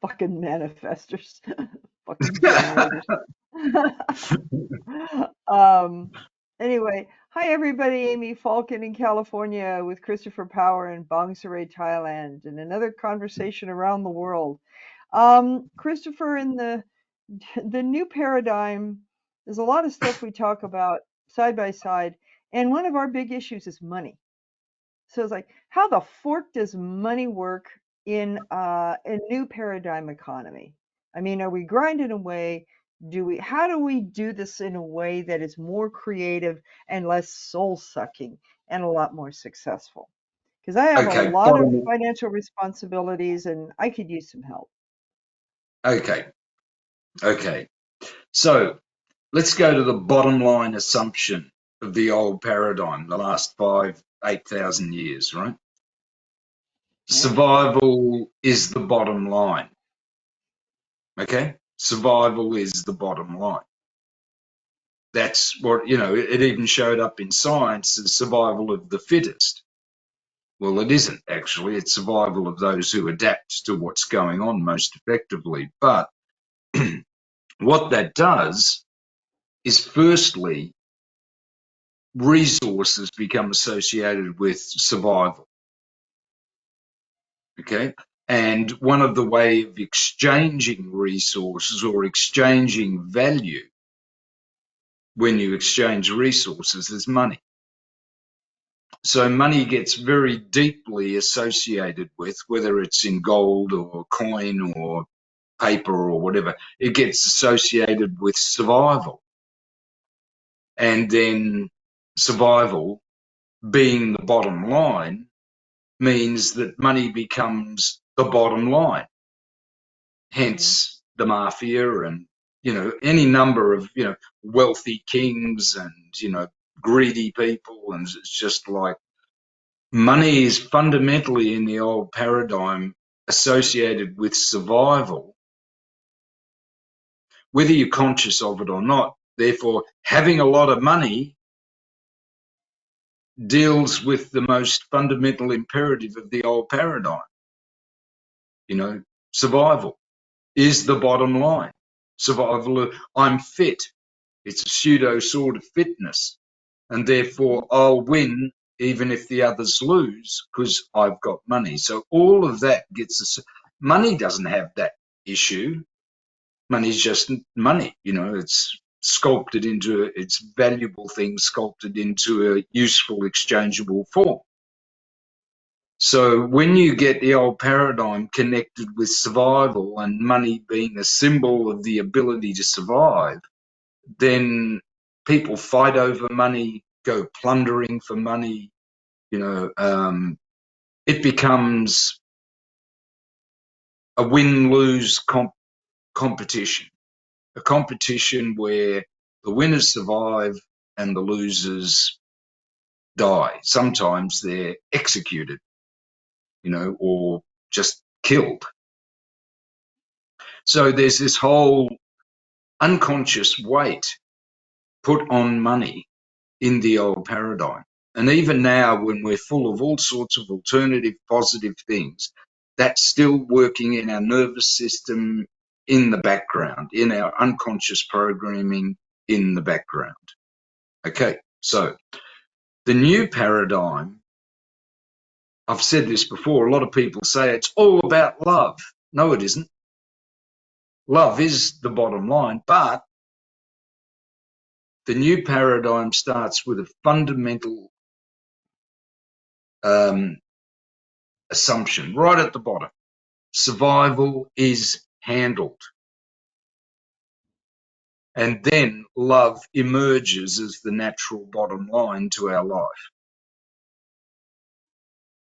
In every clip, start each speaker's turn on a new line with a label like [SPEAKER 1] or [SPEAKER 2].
[SPEAKER 1] Fucking manifestors. Fucking generators. um, anyway, hi everybody. Amy Falken in California with Christopher Power in Bang Sarai, Thailand, and another conversation around the world. Christopher, in the new paradigm, there's a lot of stuff we talk about side by side, and one of our big issues is money. So it's like, how the fork does money work in a new paradigm economy? I mean, are we grinding away? How do we do this in a way that is more creative and less soul sucking and a lot more successful? Because I have a
[SPEAKER 2] Okay,
[SPEAKER 1] lot of
[SPEAKER 2] bottom.
[SPEAKER 1] financial responsibilities and I could use some help.
[SPEAKER 2] Okay, okay. So let's go to the bottom line assumption of the old paradigm, the last 8,000 years, right?
[SPEAKER 1] Yeah.
[SPEAKER 2] Survival is the bottom line. Okay, survival is the bottom line. That's what, it even showed up in science as survival of the fittest. Well, it isn't actually. It's survival of those who adapt to what's going on most effectively. But what that does is, firstly, resources become associated with survival. Okay. And one of the way of exchanging resources or exchanging value when you exchange resources is money. So money gets very deeply associated with, whether it's in gold or coin or paper or whatever, it gets associated with survival. And then survival being the bottom line means that money becomes the bottom line.
[SPEAKER 1] Hmm.
[SPEAKER 2] Hence the mafia and, any number of, wealthy kings and, greedy people. And it's just like money is fundamentally in the old paradigm associated with survival, whether you're conscious of it or not. Therefore, having a lot of money deals with the most fundamental imperative of the old paradigm. Survival is the bottom line. Survival, I'm fit. It's a pseudo sort of fitness. And therefore, I'll win even if the others lose because I've got money. So all of that gets us. Money doesn't have that issue. Money's just money. It's sculpted into it's valuable things sculpted into a useful exchangeable form. So when you get the old paradigm connected with survival and money being a symbol of the ability to survive, then people fight over money, go plundering for money. It becomes a win-lose competition, a competition where the winners survive and the losers die. Sometimes they're executed, or just killed. So there's this whole unconscious weight put on money in the old paradigm. And even now, when we're full of all sorts of alternative positive things, that's still working in our nervous system in the background, in our unconscious programming in the background. Okay, so the new paradigm, I've said this before, a lot of people say it's all about love. No, it isn't. Love is the bottom line, but the new paradigm starts with a fundamental assumption right at the bottom. Survival is handled. And then love emerges as the natural bottom line to our life.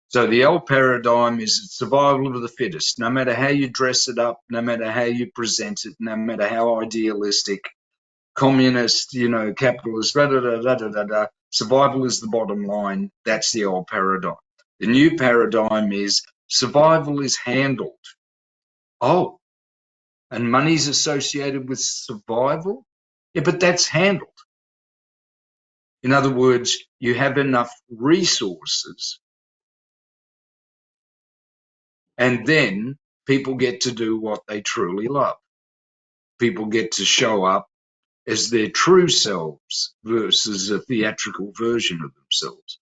[SPEAKER 2] So the old paradigm is survival of the fittest. No matter how you dress it up, no matter how you present it, no matter how idealistic, communist, capitalist, survival is the bottom line. That's the old paradigm. The new paradigm is survival is handled. Oh, and money's associated with survival? Yeah, but that's handled. In other words, you have enough resources, and then people get to do what they truly love. People get to show up as their true selves versus a theatrical version of themselves.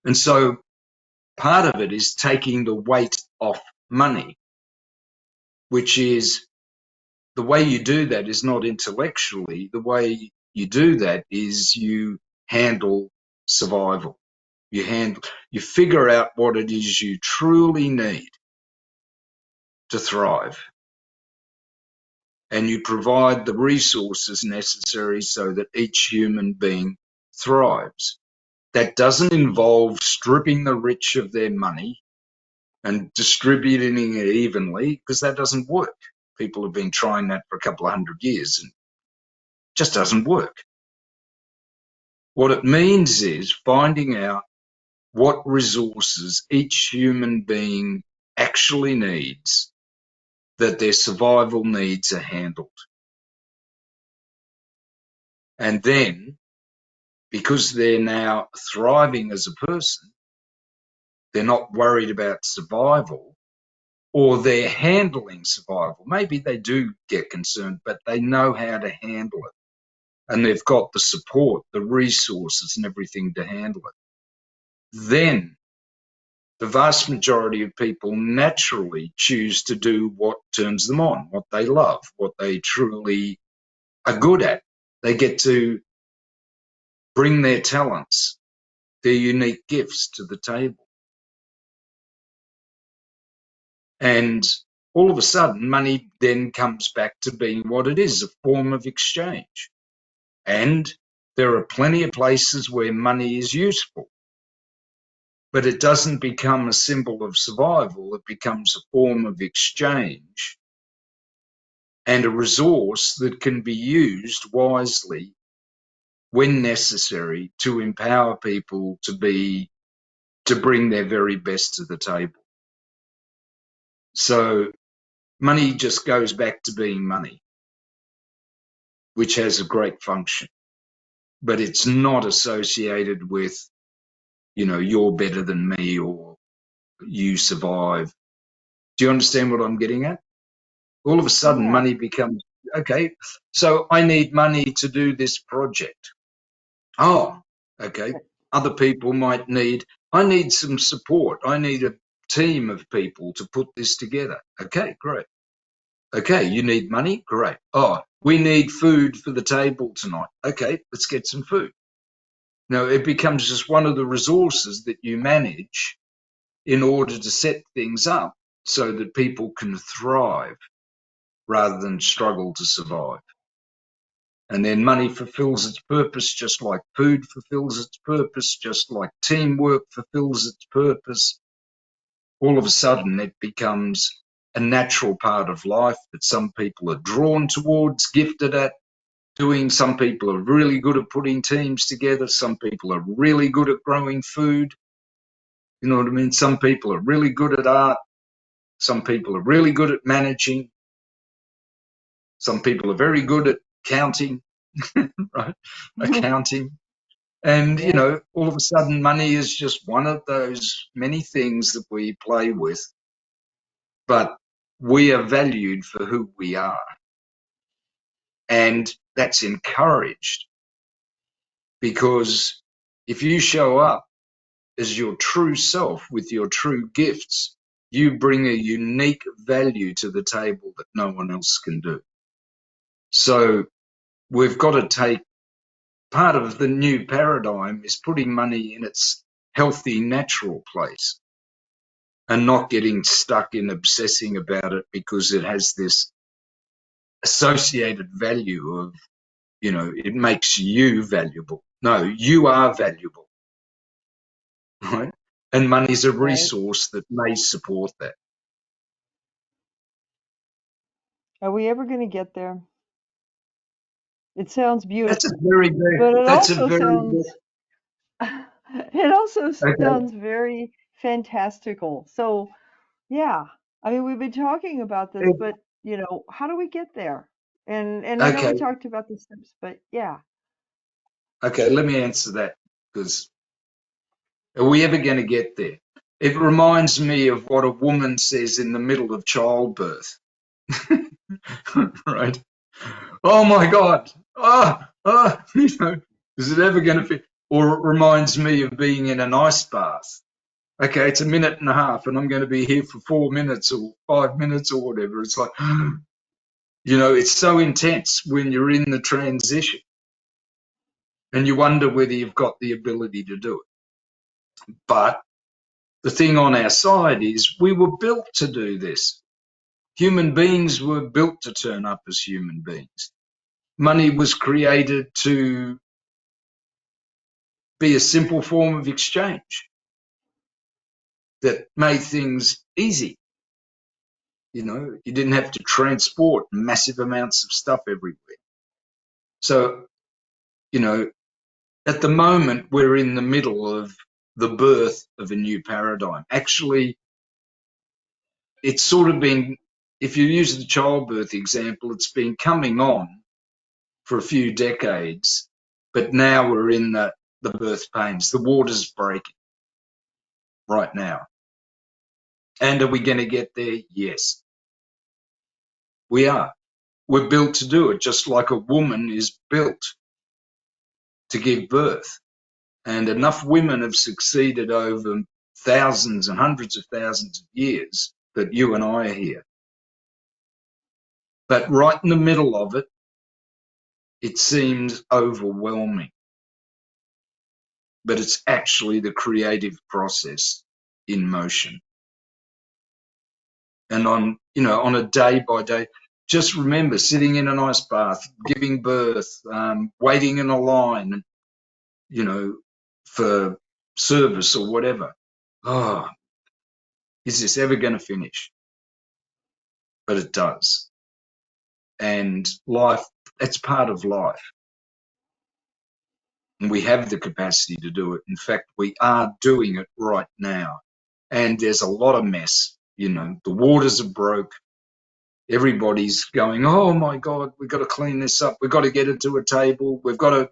[SPEAKER 2] And so part of it is taking the weight off money, which is the way you do that is not intellectually. The way you do that is you handle survival. You figure out what it is you truly need to thrive, and you provide the resources necessary so that each human being thrives. That doesn't involve stripping the rich of their money and distributing it evenly, because that doesn't work. People have been trying that for a couple of 100 years and it just doesn't work. What it means is finding out what resources each human being actually needs, that their survival needs are handled. And then, because they're now thriving as a person, they're not worried about survival, or they're handling survival. Maybe they do get concerned, but they know how to handle it. And they've got the support, the resources, and everything to handle it. Then the vast majority of people naturally choose to do what turns them on, what they love, what they truly are good at. They get to bring their talents, their unique gifts to the table. And all of a sudden, money then comes back to being what it is, a form of exchange. And there are plenty of places where money is useful, but it doesn't become a symbol of survival. It becomes a form of exchange and a resource that can be used wisely when necessary to empower people to bring their very best to the table. So money just goes back to being money, which has a great function, but it's not associated with, you're better than me or you survive. Do you understand what I'm getting at? All of a sudden,
[SPEAKER 1] Yeah,
[SPEAKER 2] money becomes, okay, so I need money to do this project. Oh, okay. Other people might I need some support. I need a team of people to put this together. Okay, great. Okay, you need money? Great. Oh, we need food for the table tonight. Okay, let's get some food. No, it becomes just one of the resources that you manage in order to set things up so that people can thrive rather than struggle to survive. And then money fulfills its purpose, just like food fulfills its purpose, just like teamwork fulfills its purpose. All of a sudden, it becomes a natural part of life that some people are drawn towards, gifted at doing. Some people are really good at putting teams together. Some people are really good at growing food. You know what I mean? Some people are really good at art. Some people are really good at managing. Some people are very good at counting, right? Accounting. And,
[SPEAKER 1] yes,
[SPEAKER 2] all of a sudden money is just one of those many things that we play with, but we are valued for who we are. And that's encouraged, because if you show up as your true self with your true gifts, you bring a unique value to the table that no one else can do. So we've got to take part of the new paradigm is putting money in its healthy, natural place and not getting stuck in obsessing about it because it has this associated value of, it makes you valuable. No, you are valuable, right? And money's a
[SPEAKER 1] right.
[SPEAKER 2] resource that may support that.
[SPEAKER 1] Are we ever going to get there? It sounds
[SPEAKER 2] That's a
[SPEAKER 1] beautiful,
[SPEAKER 2] very, very,
[SPEAKER 1] but it
[SPEAKER 2] that's a
[SPEAKER 1] also
[SPEAKER 2] very,
[SPEAKER 1] sounds it also
[SPEAKER 2] okay,
[SPEAKER 1] sounds very fantastical. So, yeah. I mean, we've been talking about this, but how do we get there? And I know
[SPEAKER 2] okay,
[SPEAKER 1] we talked about the steps, but yeah.
[SPEAKER 2] okay, let me answer that, because are we ever going to get there? It reminds me of what a woman says in the middle of childbirth, right? Oh my God. Is it ever going to fit? Or it reminds me of being in an ice bath. Okay, it's a minute and a half and I'm going to be here for 4 minutes or 5 minutes or whatever. It's like, it's so intense when you're in the transition and you wonder whether you've got the ability to do it. But the thing on our side is we were built to do this. Human beings were built to turn up as human beings. Money was created to be a simple form of exchange that made things easy. You didn't have to transport massive amounts of stuff everywhere. So, at the moment, we're in the middle of the birth of a new paradigm. Actually, it's sort of been, if you use the childbirth example, it's been coming on for a few decades, but now we're in the birth pains. The water's breaking right now. And are we going to get there? Yes, we are. We're built to do it, just like a woman is built to give birth. And enough women have succeeded over thousands and hundreds of thousands of years that you and I are here. But right in the middle of it, it seems overwhelming. But it's actually the creative process in motion. And on a day by day, just remember sitting in an ice bath, giving birth, waiting in a line, for service or whatever. Oh, is this ever going to finish? But it does. And life, it's part of life. And we have the capacity to do it. In fact, we are doing it right now. And there's a lot of mess. The waters are broke. Everybody's going, oh my God, we've got to clean this up. We've got to get it to a table. We've got to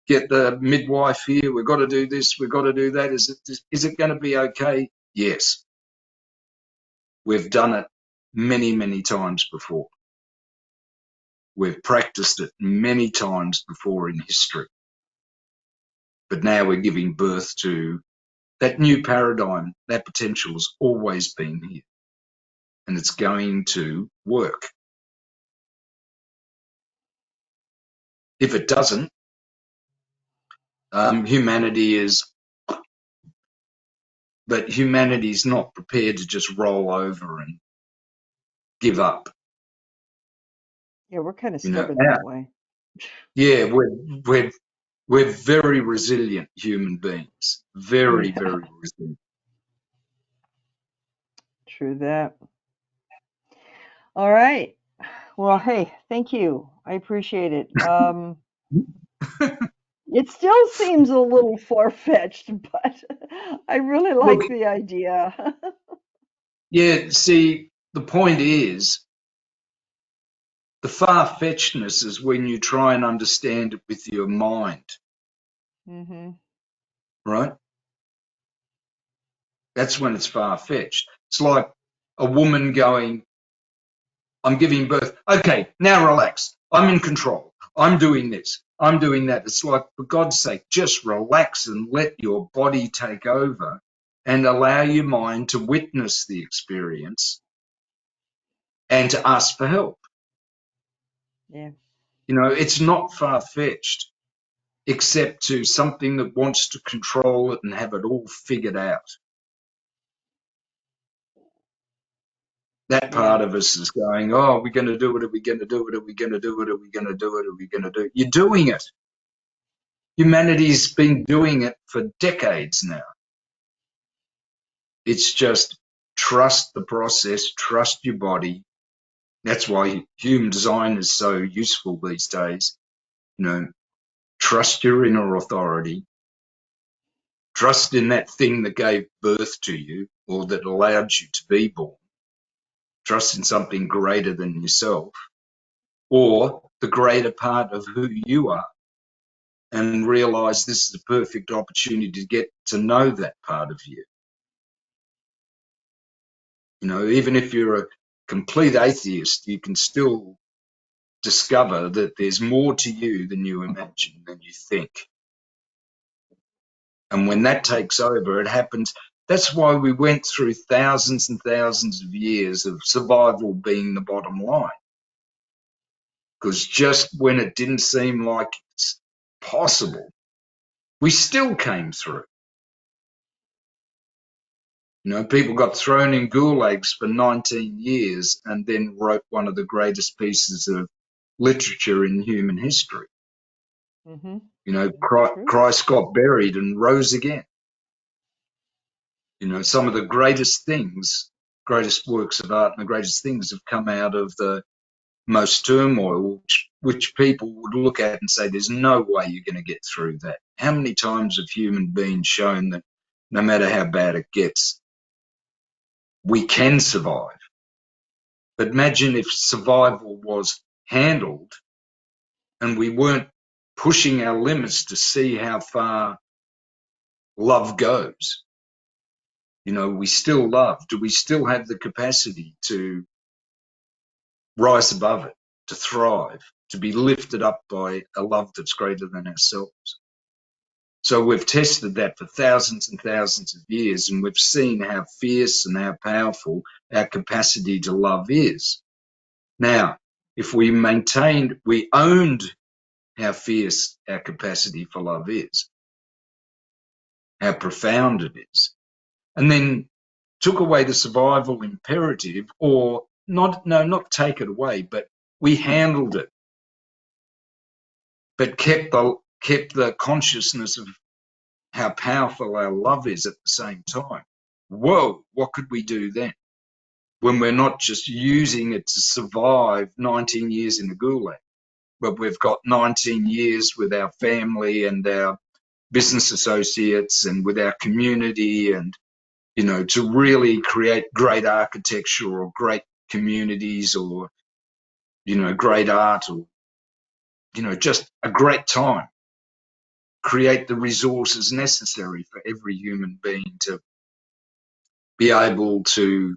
[SPEAKER 2] get the midwife here. We've got to do this. We've got to do that. Is it going to be okay? Yes. We've done it many, many times before. We've practiced it many times before in history. But now we're giving birth to that new paradigm. That potential has always been here. And it's going to work. If it doesn't, humanity is not prepared to just roll over and give up.
[SPEAKER 1] Yeah, we're kind of stubborn that way.
[SPEAKER 2] Yeah, we're very resilient human beings. Very,
[SPEAKER 1] Yeah,
[SPEAKER 2] very resilient.
[SPEAKER 1] true that. All right. Well, hey, thank you. I appreciate it. It still seems a little far-fetched, but I really
[SPEAKER 2] Look,
[SPEAKER 1] like the idea.
[SPEAKER 2] yeah, see, the point is, the far-fetchedness is when you try and understand it with your mind,
[SPEAKER 1] Hmm.
[SPEAKER 2] right? That's when it's far-fetched. It's like a woman going, I'm giving birth. Okay, now relax. I'm in control. I'm doing this. I'm doing that. It's like, for God's sake, just relax and let your body take over and allow your mind to witness the experience and to ask for help.
[SPEAKER 1] Yeah.
[SPEAKER 2] It's not far-fetched, except to something that wants to control it and have it all figured out. That
[SPEAKER 1] Yeah.
[SPEAKER 2] part of us is going, oh, we're going to do it. Are we going to do it? Are we going to do it? Are we going to do it? Are we going to do it? You're doing it. Humanity's been doing it for decades now. It's just trust the process, trust your body. That's why human design is so useful these days. Trust your inner authority. Trust in that thing that gave birth to you or that allowed you to be born. Trust in something greater than yourself or the greater part of who you are, and realize this is the perfect opportunity to get to know that part of you. Even if you're a complete atheist, you can still discover that there's more to you than you imagine, than you think. And when that takes over, it happens. That's why we went through thousands and thousands of years of survival being the bottom line. Because just when it didn't seem like it's possible, we still came through. People got thrown in gulags for 19 years and then wrote one of the greatest pieces of literature in human history.
[SPEAKER 1] Mm-hmm. True.
[SPEAKER 2] Christ got buried and rose again. Some of the greatest things, greatest works of art and the greatest things have come out of the most turmoil, which people would look at and say, there's no way you're going to get through that. How many times have human beings shown that no matter how bad it gets, we can survive? But imagine if survival was handled and we weren't pushing our limits to see how far love goes. We still love. Do we still have the capacity to rise above it, to thrive, to be lifted up by a love that's greater than ourselves? So we've tested that for thousands and thousands of years, and we've seen how fierce and how powerful our capacity to love is. Now, if we owned how fierce our capacity for love is, how profound it is, and then took away the survival imperative, or not take it away, but we handled it, but kept the consciousness of how powerful our love is at the same time. Whoa, what could we do then? When we're not just using it to survive 19 years in the gulag, but we've got 19 years with our family and our business associates and with our community, and to really create great architecture or great communities, or great art, or just a great time. Create the resources necessary for every human being to be able to.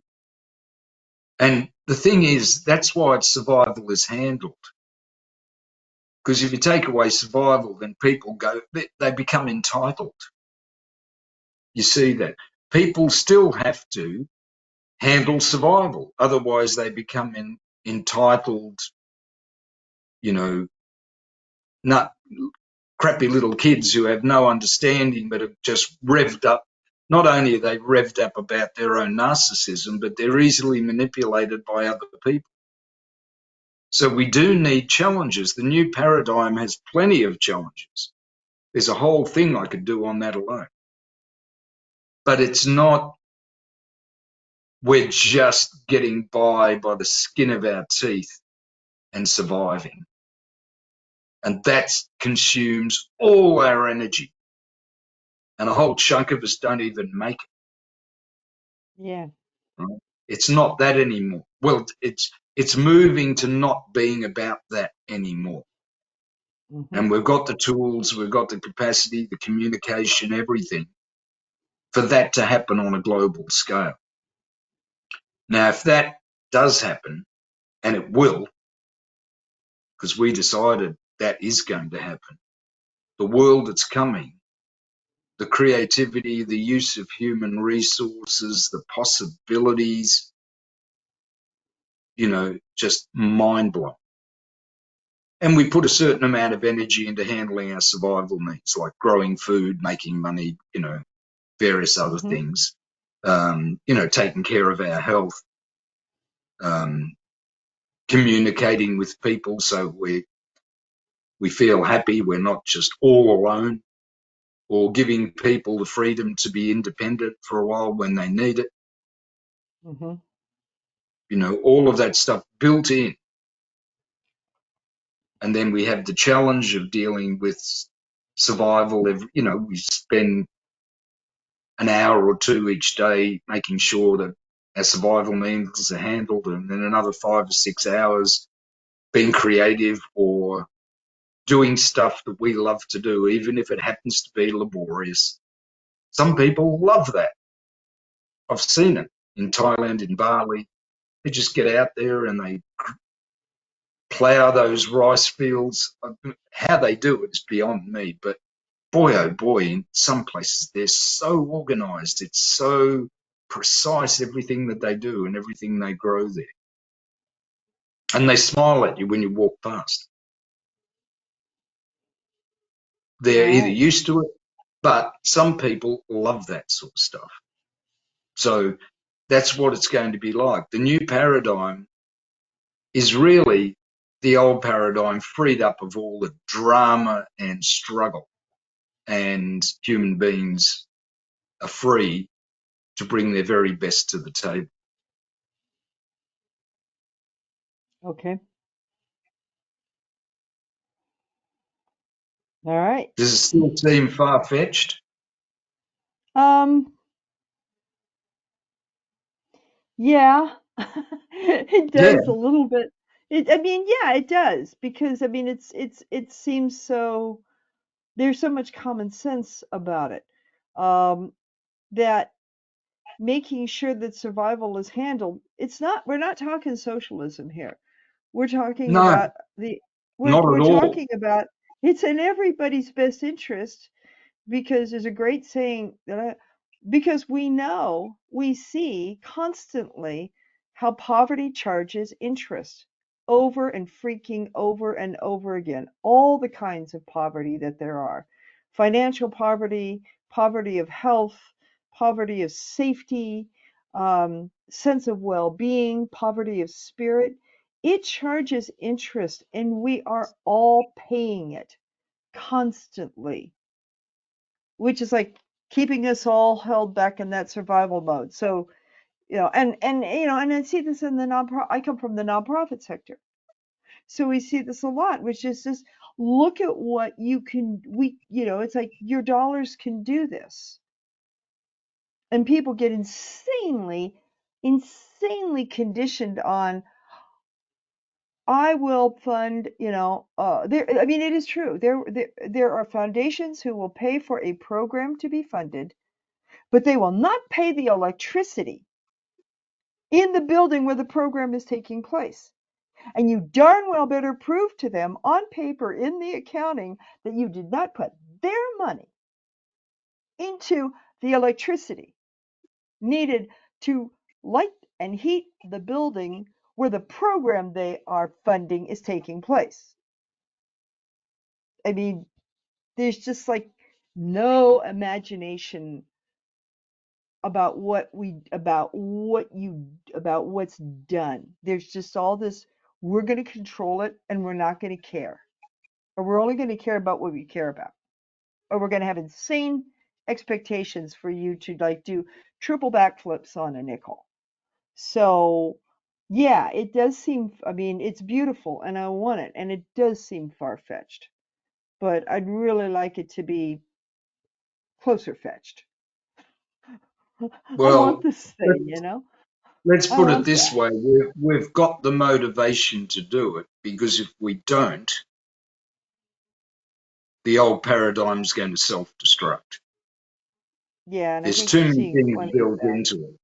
[SPEAKER 2] And the thing is, that's why survival is handled. Because if you take away survival, then people they become entitled. You see that? People still have to handle survival. Otherwise, they become entitled, not crappy little kids who have no understanding but are just revved up. Not only are they revved up about their own narcissism, but they're easily manipulated by other people. So we do need challenges. The new paradigm has plenty of challenges. There's a whole thing I could do on that alone. But it's not, we're just getting by the skin of our teeth and surviving. And that consumes all our energy. And a whole chunk of us don't even make it.
[SPEAKER 1] Yeah.
[SPEAKER 2] Right? It's not that anymore. Well, it's moving to not being about that anymore.
[SPEAKER 1] Mm-hmm.
[SPEAKER 2] And we've got the tools, we've got the capacity, the communication, everything for that to happen on a global scale. Now, if that does happen, and it will, because we decided that is going to happen, the world that's coming, the creativity, the use of human resources, the possibilities, just mind-blowing. And we put a certain amount of energy into handling our survival needs, like growing food, making money, various other
[SPEAKER 1] Mm-hmm.
[SPEAKER 2] things, taking care of our health, communicating with people so we feel happy, we're not just all alone, or giving people the freedom to be independent for a while when they need it.
[SPEAKER 1] Mm-hmm.
[SPEAKER 2] All of that stuff built in. And then we have the challenge of dealing with survival. We spend an hour or two each day making sure that our survival needs are handled, and then another 5 or 6 hours being creative or doing stuff that we love to do, even if it happens to be laborious. Some people love that. I've seen it. in Thailand, in Bali. They just get out there and they plough those rice fields. How they do it is beyond me, but boy, oh boy, in some places they're so organised. It's so precise, everything that they do and everything they grow there. And they smile at you when you walk past. They're
[SPEAKER 1] All
[SPEAKER 2] either
[SPEAKER 1] right.
[SPEAKER 2] used to it, but some people love that sort of stuff. So that's what it's going to be like. The new paradigm is really the old paradigm freed up of all the drama and struggle, and human beings are free to bring their very best to the table.
[SPEAKER 1] Okay. All right.
[SPEAKER 2] Does it still seem far-fetched?
[SPEAKER 1] Um, yeah, it
[SPEAKER 2] Yeah.
[SPEAKER 1] does a little bit. I mean, yeah, it does because I mean, it seems so. There's so much common sense about it, that making sure that survival is handled. It's not. We're not talking socialism here. We're talking
[SPEAKER 2] No,
[SPEAKER 1] about the.
[SPEAKER 2] not
[SPEAKER 1] We're
[SPEAKER 2] at all.
[SPEAKER 1] talking about it's in everybody's best interest because there's a great saying that because we know, we see constantly how poverty charges interest over and freaking over and over again. All the kinds of poverty that there are: financial poverty, poverty of health, poverty of safety, sense of well being, poverty of spirit. It charges interest, and we are all paying it constantly, which is like keeping us all held back in that survival mode. So, and I see this in the nonprofit. I come from the nonprofit sector, so we see this a lot, which is just look at what you can. It's like your dollars can do this, and people get insanely conditioned on. I will fund, I mean, it is true. There are foundations who will pay for a program to be funded, but they will not pay the electricity in the building where the program is taking place. And you darn well better prove to them on paper in the accounting that you did not put their money into the electricity needed to light and heat the building where the program they are funding is taking place. I mean, there's just like no imagination about what's done. There's just all this, we're going to control it and we're not going to care. Or we're only going to care about what we care about. Or we're going to have insane expectations for you to like do triple backflips on a nickel. So, yeah, it does seem, I mean, it's beautiful and I want it, and it does seem far-fetched. But I'd really like it to be closer fetched. I want
[SPEAKER 2] Well,
[SPEAKER 1] this thing,
[SPEAKER 2] let's, let's
[SPEAKER 1] I
[SPEAKER 2] put it
[SPEAKER 1] want
[SPEAKER 2] this
[SPEAKER 1] that.
[SPEAKER 2] way. We've got the motivation to do it, because if we don't, the old paradigm's going to self-destruct.
[SPEAKER 1] Yeah, and I
[SPEAKER 2] There's
[SPEAKER 1] think we're
[SPEAKER 2] too many
[SPEAKER 1] seeing
[SPEAKER 2] things
[SPEAKER 1] plenty of
[SPEAKER 2] built
[SPEAKER 1] that.
[SPEAKER 2] into it.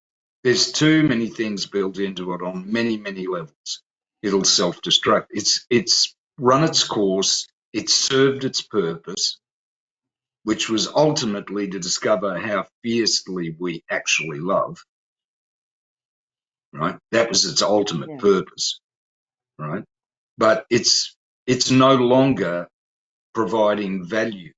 [SPEAKER 2] There's too many things built into it on many, many levels. It'll self-destruct. It's run its course. It's served its purpose, which was ultimately to discover how fiercely we actually love, right? That was its ultimate
[SPEAKER 1] Yeah.
[SPEAKER 2] purpose, right? But it's no longer providing value,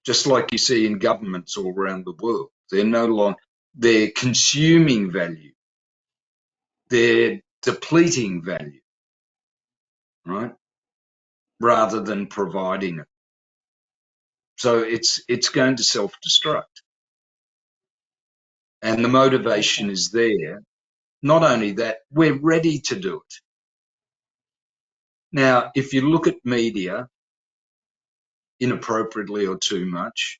[SPEAKER 2] just like you see in governments all around the world. They're no longer, they're consuming value. They're depleting value, right? Rather than providing it. So it's going to self-destruct. And the motivation
[SPEAKER 1] Okay.
[SPEAKER 2] is there. Not only that, we're ready to do it. Now, if you look at media inappropriately or too much,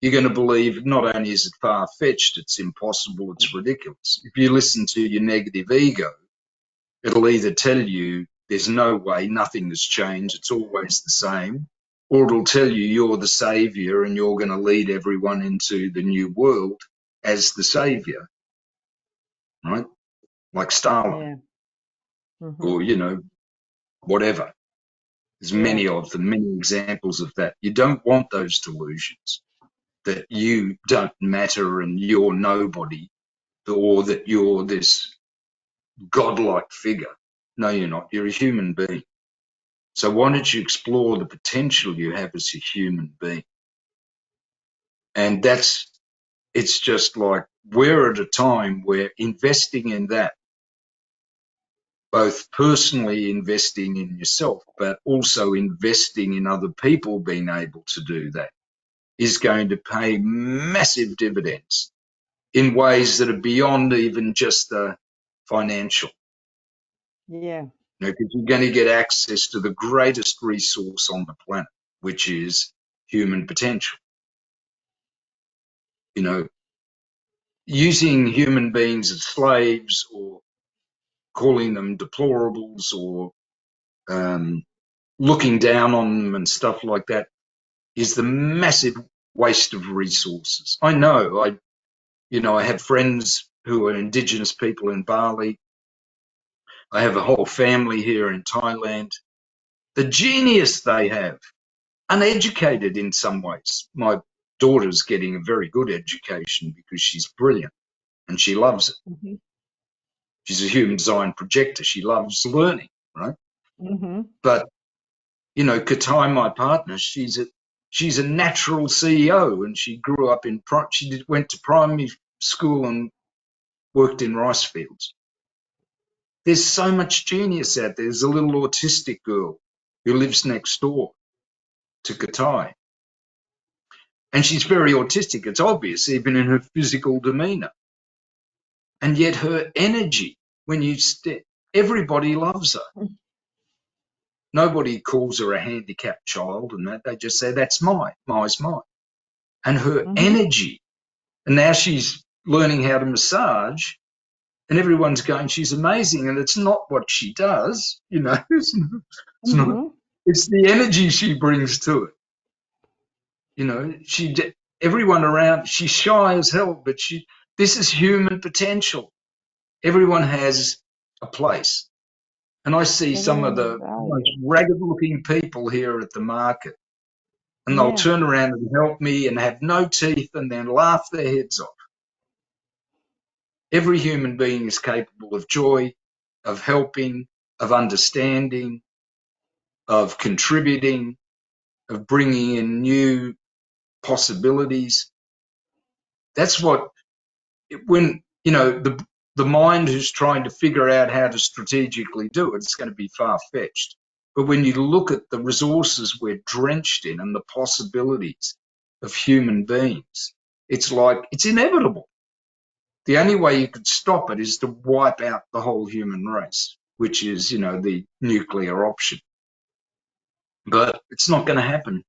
[SPEAKER 2] you're going to believe not only is it far-fetched, it's impossible, it's ridiculous. If you listen to your negative ego, it'll either tell you there's no way, nothing has changed, it's always the same, or it'll tell you you're the savior and you're going to lead everyone into the new world as the savior. right? Like Stalin
[SPEAKER 1] Yeah. Mhm.
[SPEAKER 2] or, whatever. There's
[SPEAKER 1] Yeah.
[SPEAKER 2] many of them, many examples of that. You don't want those delusions that you don't matter and you're nobody, or that you're this godlike figure. No, you're not. You're a human being. So why don't you explore the potential you have as a human being? And it's just like we're at a time where investing in that, both personally investing in yourself, but also investing in other people being able to do that, is going to pay massive dividends in ways that are beyond even just the financial.
[SPEAKER 1] Yeah.
[SPEAKER 2] Because you're going to get access to the greatest resource on the planet, which is human potential. You know, using human beings as slaves or calling them deplorables or looking down on them and stuff like that is the massive waste of resources. I know. I have friends who are indigenous people in Bali. I have a whole family here in Thailand. The genius they have, uneducated in some ways. My daughter's getting a very good education because she's brilliant and she loves it.
[SPEAKER 1] Mhm.
[SPEAKER 2] She's a human design projector. She loves learning, right?
[SPEAKER 1] Mhm.
[SPEAKER 2] But, Katai, my partner, she's a natural CEO and she grew up went to primary school and worked in rice fields. There's so much genius out there. There's a little autistic girl who lives next door to Katai. And she's very autistic. It's obvious, even in her physical demeanor. And yet her energy, when everybody loves her. Nobody calls her a handicapped child and that. They just say, that's mine. Mine's mine. And her
[SPEAKER 1] Mhm.
[SPEAKER 2] energy. And now she's learning how to massage and everyone's going, she's amazing. And it's not what she does, it's not,
[SPEAKER 1] Mhm.
[SPEAKER 2] it's the energy she brings to it. Everyone around, she's shy as hell, but this is human potential. Everyone has a place. And I see some of
[SPEAKER 1] Everyone has
[SPEAKER 2] the most
[SPEAKER 1] value.
[SPEAKER 2] ragged looking people here at the market, and they'll
[SPEAKER 1] Yeah.
[SPEAKER 2] turn around and help me and have no teeth and then laugh their heads off. Every human being is capable of joy, of helping, of understanding, of contributing, of bringing in new possibilities. That's what when the mind who's trying to figure out how to strategically do it, it's going to be far-fetched. But when you look at the resources we're drenched in and the possibilities of human beings, it's like it's inevitable. The only way you could stop it is to wipe out the whole human race, which is, the nuclear option. But it's not going to happen,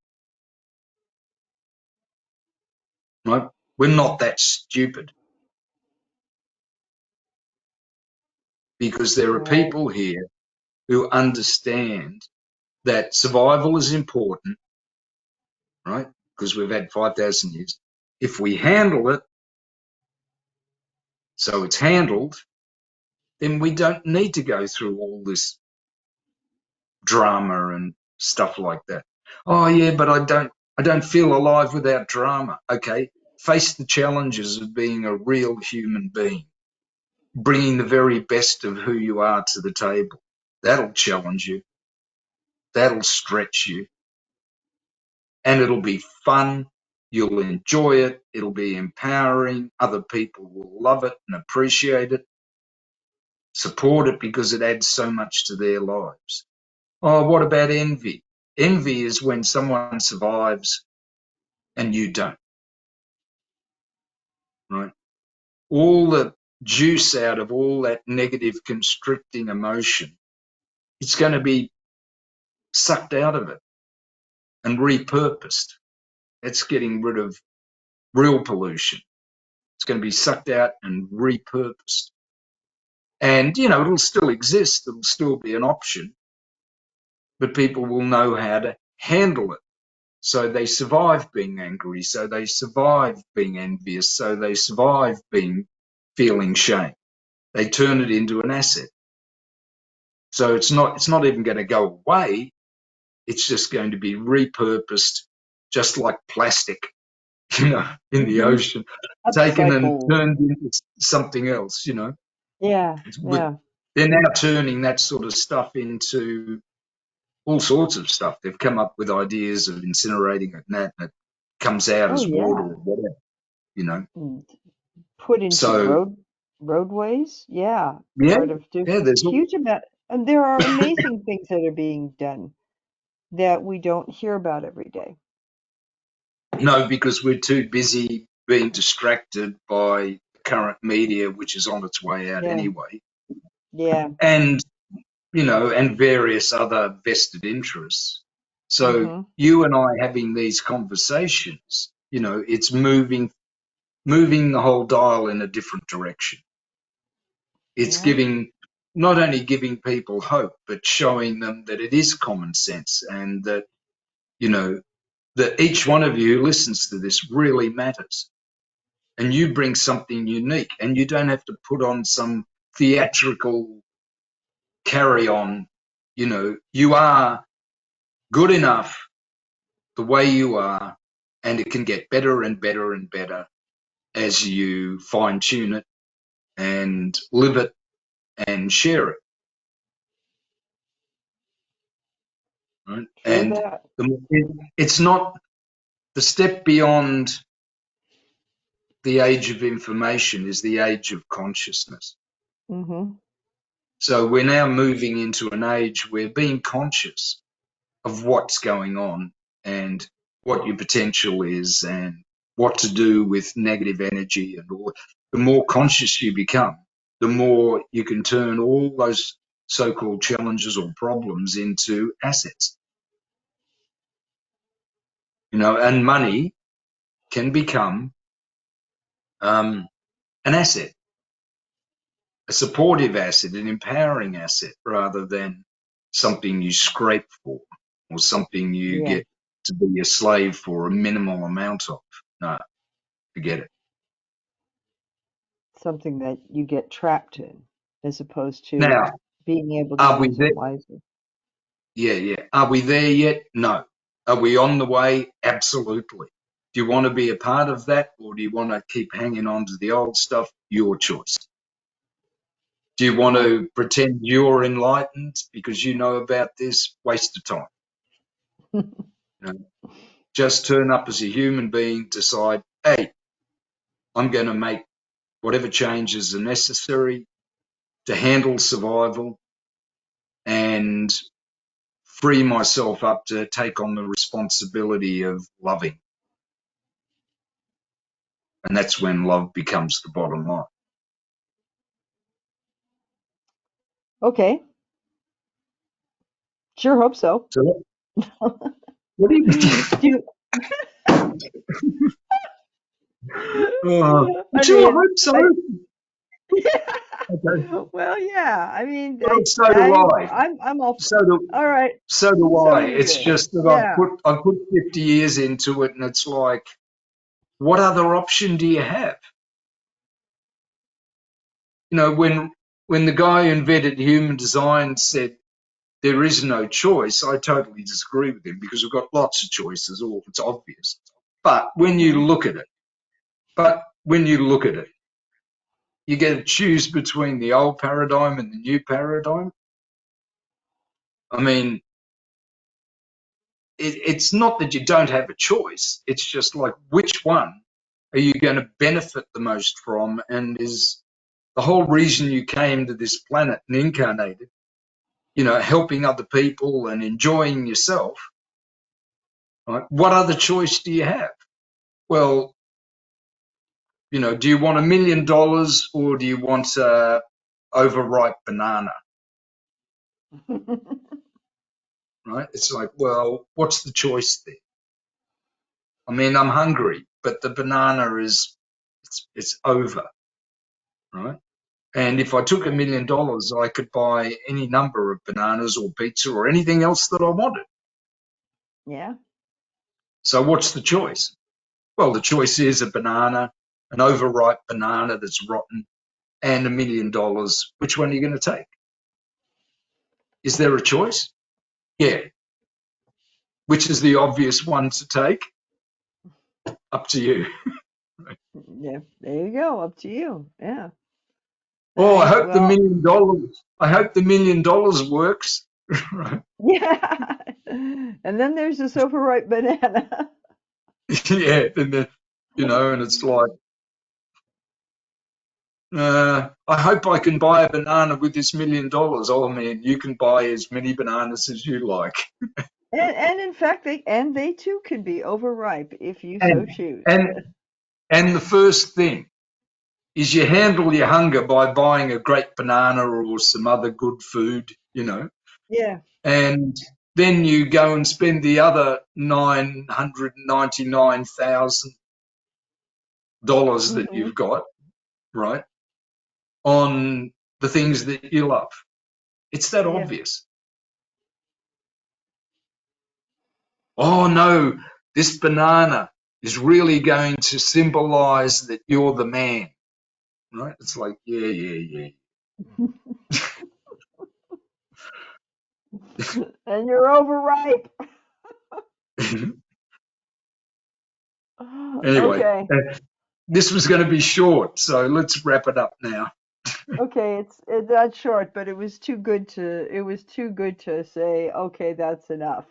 [SPEAKER 2] right? We're not that stupid because there are
[SPEAKER 1] Right.
[SPEAKER 2] people here who understand that survival is important, right? Because we've had 5,000 years. If we handle it, so it's handled, then we don't need to go through all this drama and stuff like that. Oh yeah, but I don't feel alive without drama. Okay, face the challenges of being a real human being, bringing the very best of who you are to the table. That'll challenge you. That'll stretch you. And it'll be fun. You'll enjoy it. It'll be empowering. Other people will love it and appreciate it, support it because it adds so much to their lives. Oh, what about envy? Envy is when someone survives and you don't, right? All the juice out of all that negative constricting emotion, it's going to be sucked out of it and repurposed. It's getting rid of real pollution. It's going to be sucked out and repurposed. And, it'll still exist. It'll still be an option, but people will know how to handle it. So they survive being angry. So they survive being envious. So they survive feeling shame. they turn it into an asset. So it's not even going to go away. It's just going to be repurposed, just like plastic, in the
[SPEAKER 1] Mm-hmm.
[SPEAKER 2] ocean, taken and
[SPEAKER 1] Upcycled.
[SPEAKER 2] turned into something else.
[SPEAKER 1] Yeah, yeah.
[SPEAKER 2] They're now turning that sort of stuff into all sorts of stuff. They've come up with ideas of incinerating it, and it comes out
[SPEAKER 1] Oh,
[SPEAKER 2] as water
[SPEAKER 1] yeah.
[SPEAKER 2] or whatever.
[SPEAKER 1] Mm. Put into
[SPEAKER 2] So
[SPEAKER 1] roadways. Yeah,
[SPEAKER 2] yeah,
[SPEAKER 1] part of
[SPEAKER 2] yeah.
[SPEAKER 1] there's
[SPEAKER 2] There's
[SPEAKER 1] huge amount, and there are amazing things that are being done that we don't hear about every day.
[SPEAKER 2] no, because we're too busy being distracted by current media, which is on its way out
[SPEAKER 1] Yeah,
[SPEAKER 2] anyway,
[SPEAKER 1] yeah.
[SPEAKER 2] and and various other vested interests. So
[SPEAKER 1] Mm-hmm.
[SPEAKER 2] you and I having these conversations, it's moving the whole dial in a different direction. It's
[SPEAKER 1] Yeah,
[SPEAKER 2] giving not only giving people hope, but showing them that it is common sense and that, you know, that each one of you who listens to this really matters. And you bring something unique and you don't have to put on some theatrical carry on. You are good enough the way you are, and it can get better and better and better as you fine tune it and live it and share it. Right?
[SPEAKER 1] true
[SPEAKER 2] And
[SPEAKER 1] that.
[SPEAKER 2] it's not the step beyond the age of information is the age of consciousness.
[SPEAKER 1] Mm-hmm.
[SPEAKER 2] So we're now moving into an age where being conscious of what's going on and what your potential is and what to do with negative energy and all. The more conscious you become, the more you can turn all those so-called challenges or problems into assets. And money can become an asset, a supportive asset, an empowering asset, rather than something you scrape for or something you
[SPEAKER 1] Yeah,
[SPEAKER 2] get to be a slave for a minimal amount of. No, forget it.
[SPEAKER 1] something that you get trapped in, as opposed to
[SPEAKER 2] Now,
[SPEAKER 1] being able to
[SPEAKER 2] are we
[SPEAKER 1] use it
[SPEAKER 2] there?
[SPEAKER 1] wisely.
[SPEAKER 2] Yeah, yeah. Are we there yet? No. Are we on the way? Absolutely. Do you want to be a part of that, or do you want to keep hanging on to the old stuff? Your choice. Do you want
[SPEAKER 1] Yeah.
[SPEAKER 2] to pretend you're enlightened because you know about this? Waste of time. You know, just turn up as a human being, decide, hey, I'm going to make whatever changes are necessary to handle survival and free myself up to take on the responsibility of loving. And that's when love becomes the bottom line.
[SPEAKER 1] Okay, sure hope so.
[SPEAKER 2] So, what do you?
[SPEAKER 1] Do
[SPEAKER 2] I
[SPEAKER 1] I
[SPEAKER 2] sure
[SPEAKER 1] mean,
[SPEAKER 2] hope so.
[SPEAKER 1] I
[SPEAKER 2] Okay.
[SPEAKER 1] well, yeah. I mean,
[SPEAKER 2] Well, so do I.
[SPEAKER 1] I'm all for,
[SPEAKER 2] So do
[SPEAKER 1] all right.
[SPEAKER 2] so do
[SPEAKER 1] So
[SPEAKER 2] I.
[SPEAKER 1] do
[SPEAKER 2] It's
[SPEAKER 1] you.
[SPEAKER 2] just that
[SPEAKER 1] Yeah.
[SPEAKER 2] I've put 50 years into it, and it's like, what other option do you have? When the guy who invented human design said there is no choice, I totally disagree with him because we've got lots of choices. All it's obvious. But when you
[SPEAKER 1] Hmm.
[SPEAKER 2] look at it, but when you look at it, you get to choose between the old paradigm and the new paradigm. I mean, it's not that you don't have a choice. It's just like, which one are you going to benefit the most from? And is the whole reason you came to this planet and incarnated, helping other people and enjoying yourself, right? What other choice do you have? Well, do you want $1 million or do you want a overripe banana? Right? It's like, well, what's the choice there? I mean, I'm hungry, but the banana it's over, right? And if I took $1 million, I could buy any number of bananas or pizza or anything else that I wanted.
[SPEAKER 1] Yeah.
[SPEAKER 2] So what's the choice? Well, the choice is a banana, an overripe banana that's rotten, and $1 million. Which one are you going to take? Is there a choice? Yeah. Which is the obvious one to take? Up to you.
[SPEAKER 1] Yeah, there you go. Up to you. Yeah. All
[SPEAKER 2] Oh, I
[SPEAKER 1] right.
[SPEAKER 2] hope the $1
[SPEAKER 1] Well,
[SPEAKER 2] million. I hope the $1 million works.
[SPEAKER 1] yeah. And then there's this overripe banana.
[SPEAKER 2] Yeah, and it's like, I hope I can buy a banana with this $1 million. Oh man, you can buy as many bananas as you like.
[SPEAKER 1] And in fact, they too can be overripe if you so
[SPEAKER 2] And
[SPEAKER 1] choose.
[SPEAKER 2] and and the first thing is you handle your hunger by buying a great banana or some other good food.
[SPEAKER 1] Yeah.
[SPEAKER 2] And then you go and spend the other $999,000 that
[SPEAKER 1] Hmm.
[SPEAKER 2] you've got, right, on the things that you love. It's that
[SPEAKER 1] Yeah.
[SPEAKER 2] obvious. Oh no, this banana is really going to symbolize that you're the man, right? It's like, yeah.
[SPEAKER 1] And you're overripe.
[SPEAKER 2] Anyway,
[SPEAKER 1] Okay.
[SPEAKER 2] this was going to be short, so let's wrap it up now.
[SPEAKER 1] Okay, it's not short, but it was too good to say, okay, that's enough.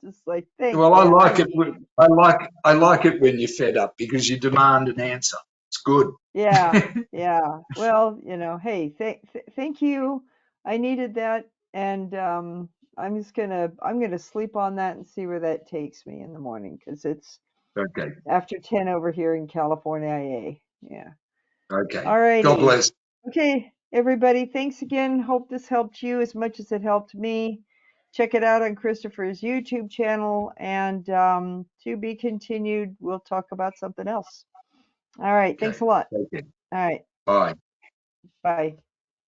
[SPEAKER 1] Just like, thanks,
[SPEAKER 2] Well, I
[SPEAKER 1] man.
[SPEAKER 2] like it. I like it when you're fed up because you demand an answer. It's good.
[SPEAKER 1] Yeah, yeah. Well, hey, thank you. I needed that, and I'm gonna sleep on that and see where that takes me in the morning, because it's
[SPEAKER 2] Okay.
[SPEAKER 1] after 10 over here in California, IA. Yeah.
[SPEAKER 2] Okay.
[SPEAKER 1] All
[SPEAKER 2] God
[SPEAKER 1] righty.
[SPEAKER 2] bless.
[SPEAKER 1] Okay, everybody, thanks again. Hope this helped you as much as it helped me. Check it out on Christopher's YouTube channel, and to be continued. We'll talk about something else. All right. Thanks
[SPEAKER 2] Okay.
[SPEAKER 1] a lot.
[SPEAKER 2] Take care.
[SPEAKER 1] All right.
[SPEAKER 2] Bye.
[SPEAKER 1] Bye.